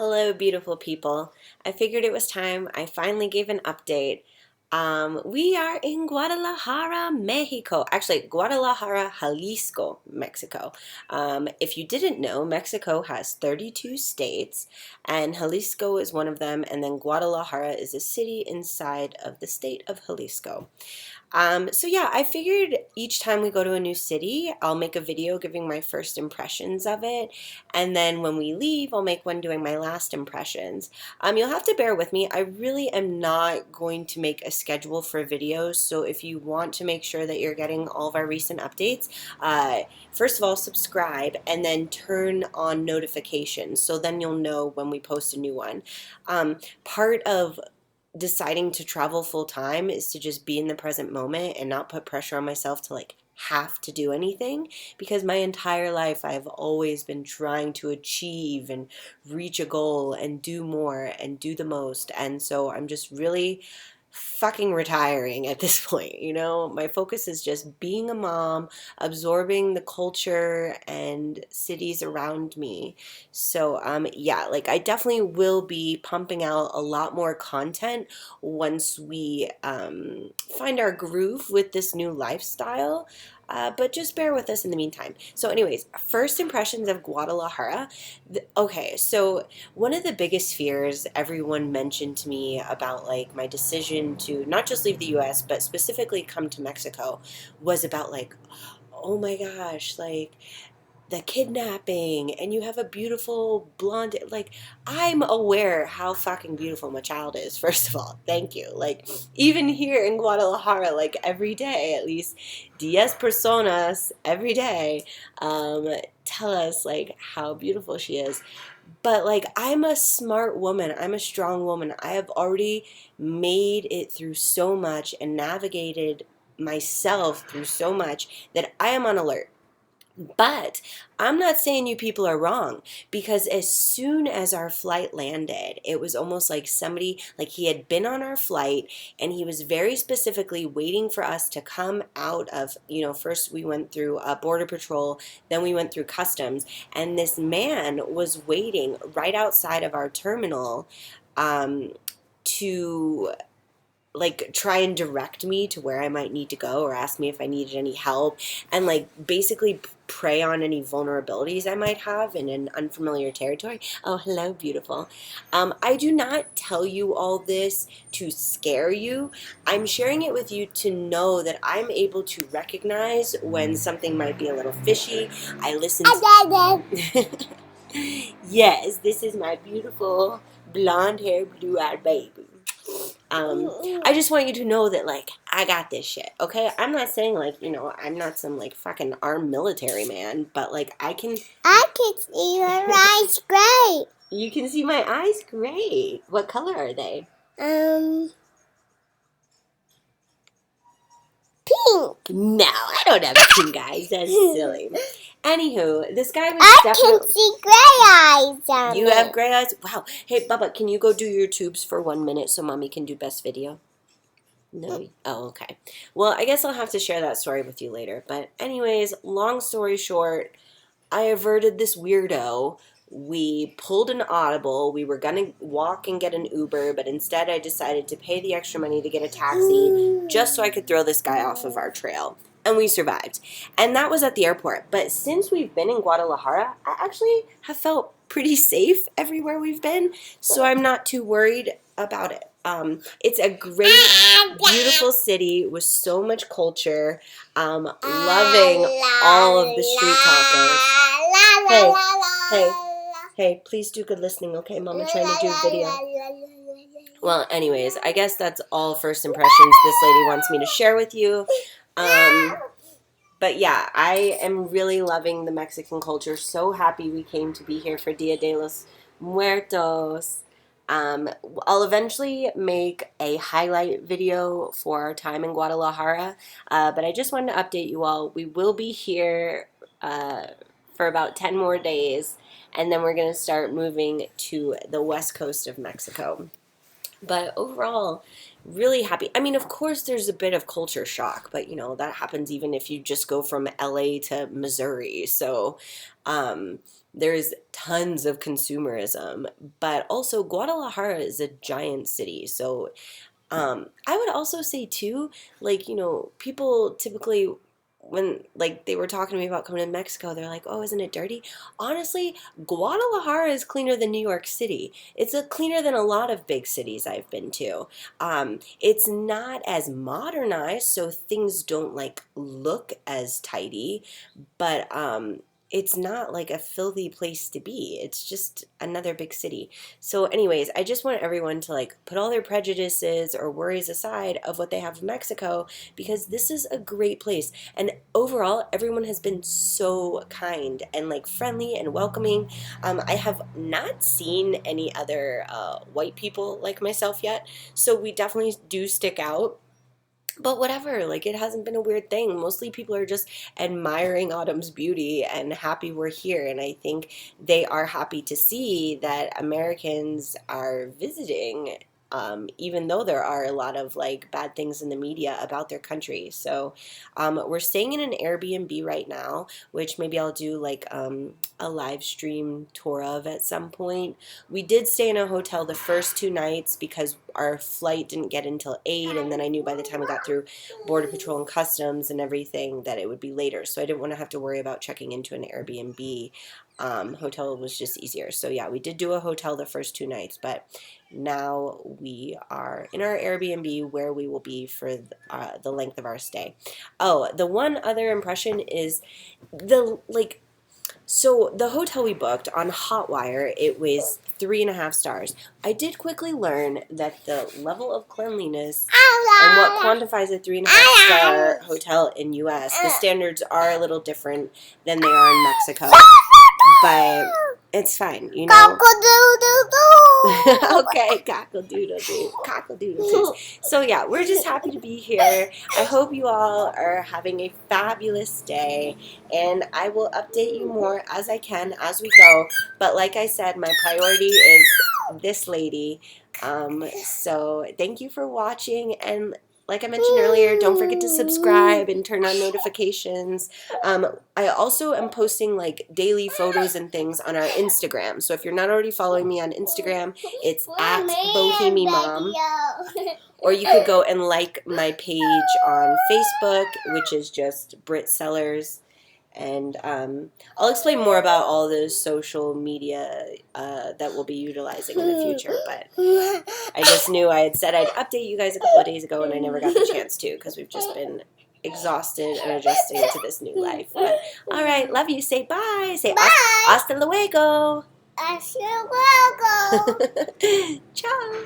Hello, beautiful people. I figured it was time I finally gave an update. We are in Guadalajara, Mexico. Actually, Guadalajara, Jalisco, Mexico. If you didn't know, Mexico has 32 states, and Jalisco is one of them, and then Guadalajara is a city inside of the state of Jalisco. So yeah, I figured each time we go to a new city, I'll make a video giving my first impressions of it, and then when we leave, I'll make one doing my last impressions. You'll have to bear with me. I really am not going to make a schedule for videos, so if you want to make sure that you're getting all of our recent updates, first of all, subscribe and then turn on notifications, so then you'll know when we post a new one. Part of deciding to travel full time is to just be in the present moment and not put pressure on myself to have to do anything, because my entire life I've always been trying to achieve and reach a goal and do more and do the most, and so I'm just really fucking retiring at this point. My focus is just being a mom, absorbing the culture and cities around me. So yeah, I definitely will be pumping out a lot more content once we find our groove with this new lifestyle. But just bear with us in the meantime. So anyways, first impressions of Guadalajara. Okay, so one of the biggest fears everyone mentioned to me about my decision to not just leave the US, but specifically come to Mexico was about oh my gosh, the kidnapping, and you have a beautiful blonde. I'm aware how fucking beautiful my child is, first of all. Thank you. Even here in Guadalajara, every day, at least 10 personas every day tell us how beautiful she is. But I'm a smart woman, I'm a strong woman. I have already made it through so much and navigated myself through so much that I am on alert. But I'm not saying you people are wrong, because as soon as our flight landed, it was almost like somebody, he had been on our flight and he was very specifically waiting for us to come out of, first we went through Border Patrol, then we went through Customs, and this man was waiting right outside of our terminal to try and direct me to where I might need to go, or ask me if I needed any help, and basically prey on any vulnerabilities I might have in an unfamiliar territory. Oh, hello, beautiful. I do not tell you all this to scare you. I'm sharing it with you to know that I'm able to recognize when something might be a little fishy. I listen to... Yes, this is my beautiful blonde-haired, blue-eyed baby. I just want you to know that, I got this shit, okay? I'm not saying, I'm not some, fucking armed military man, but, I can see your eyes great. You can see my eyes great. What color are they? Pink. No, I don't have pink eyes. That's silly. Anywho, this guy was I can see gray eyes. You have gray eyes? Wow. Hey, Bubba, can you go do your tubes for 1 minute so Mommy can do best video? No? Oh, okay. Well, I guess I'll have to share that story with you later. But anyways, long story short, I averted this weirdo. We pulled an audible. We were going to walk and get an Uber, but instead I decided to pay the extra money to get a taxi just so I could throw this guy off of our trail. And we survived. And that was at the airport. But since we've been in Guadalajara, I actually have felt pretty safe everywhere we've been, so I'm not too worried about it. It's a great, beautiful city with so much culture. Loving all of the street talkers. Hey, please do good listening, okay? Mama trying to do a video. Well, anyways, I guess that's all first impressions this lady wants me to share with you. But yeah, I am really loving the Mexican culture. So happy we came to be here for Dia de los Muertos. I'll eventually make a highlight video for our time in Guadalajara, but I just wanted to update you all. We will be here for about 10 more days, and then we're going to start moving to the west coast of Mexico. But overall, really happy. I mean, of course, there's a bit of culture shock, but that happens even if you just go from LA to Missouri. So, um, there's tons of consumerism, but also Guadalajara is a giant city. So, I would also say too, like, people typically when like they were talking to me about coming to Mexico, they're like, "Oh, isn't it dirty?" Honestly, Guadalajara is cleaner than New York City. It's cleaner than a lot of big cities I've been to. It's not as modernized, so things don't like look as tidy, but it's not like a filthy place to be. It's just another big city. So anyways, I just want everyone to like put all their prejudices or worries aside of what they have in Mexico, because this is a great place. And overall, everyone has been so kind and like friendly and welcoming. I have not seen any other white people like myself yet, so we definitely do stick out. But whatever, like it hasn't been a weird thing. Mostly people are just admiring Autumn's beauty and happy we're here. And I think they are happy to see that Americans are visiting, even though there are a lot of like bad things in the media about their country. So we're staying in an Airbnb right now, which maybe I'll do like a live stream tour of at some point. We did stay in a hotel the first 2 nights because our flight didn't get until 8, and then I knew by the time we got through Border Patrol and Customs and everything that it would be later. So I didn't want to have to worry about checking into an Airbnb. Hotel was just easier. So yeah, we did do a hotel the first 2 nights, but now we are in our Airbnb where we will be for the length of our stay. Oh, the one other impression is so the hotel we booked on Hotwire, it was 3.5 stars. I did quickly learn that the level of cleanliness and what quantifies a 3.5 star hotel in US, the standards are a little different than they are in Mexico. But it's fine. Okay, cockle-doodle-doo, cockle-doodle-doo. So yeah, we're just happy to be here. I hope you all are having a fabulous day, and I will update you more as I can as we go. But like I said, my priority is this lady. So thank you for watching, and like I mentioned earlier, don't forget to subscribe and turn on notifications. I also am posting like daily photos and things on our Instagram. So if you're not already following me on Instagram, it's at Bohemi Mom. Or you could go and like my page on Facebook, which is just Brit Sellers. And I'll explain more about all those social media that we'll be utilizing in the future. But I just knew I had said I'd update you guys a couple of days ago, and I never got the chance to because we've just been exhausted and adjusting to this new life. But all right, love you. Say bye. Say Bye. hasta luego. Hasta luego. Ciao.